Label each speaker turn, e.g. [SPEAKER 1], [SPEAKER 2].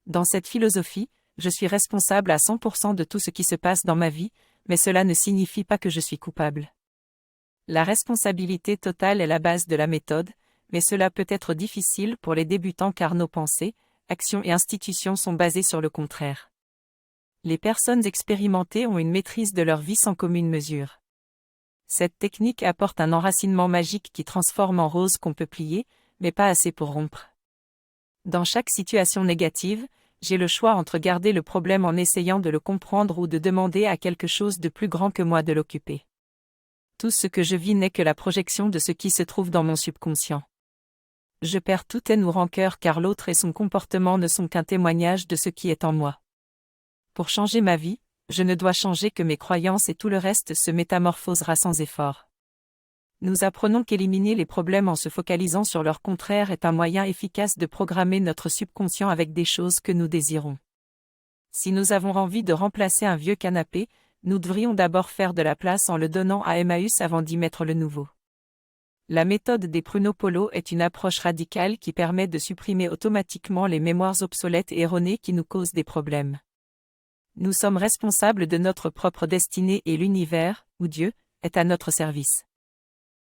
[SPEAKER 1] Dans cette philosophie, je suis responsable à 100% de tout ce qui se passe dans ma vie, mais cela ne signifie pas que je suis coupable. La responsabilité totale est la base de la méthode, mais cela peut être difficile pour les débutants car nos pensées, actions et institutions sont basées sur le contraire. Les personnes expérimentées ont une maîtrise de leur vie sans commune mesure. Cette technique apporte un enracinement magique qui transforme en rose qu'on peut plier, mais pas assez pour rompre. Dans chaque situation négative, j'ai le choix entre garder le problème en essayant de le comprendre ou de demander à quelque chose de plus grand que moi de l'occuper. Tout ce que je vis n'est que la projection de ce qui se trouve dans mon subconscient. Je perds toute haine ou rancœur car l'autre et son comportement ne sont qu'un témoignage de ce qui est en moi. Pour changer ma vie, je ne dois changer que mes croyances et tout le reste se métamorphosera sans effort. Nous apprenons qu'éliminer les problèmes en se focalisant sur leur contraire est un moyen efficace de programmer notre subconscient avec des choses que nous désirons. Si nous avons envie de remplacer un vieux canapé, nous devrions d'abord faire de la place en le donnant à Emmaüs avant d'y mettre le nouveau. La méthode des pruneaux polos est une approche radicale qui permet de supprimer automatiquement les mémoires obsolètes et erronées qui nous causent des problèmes. Nous sommes responsables de notre propre destinée et l'univers, ou Dieu, est à notre service.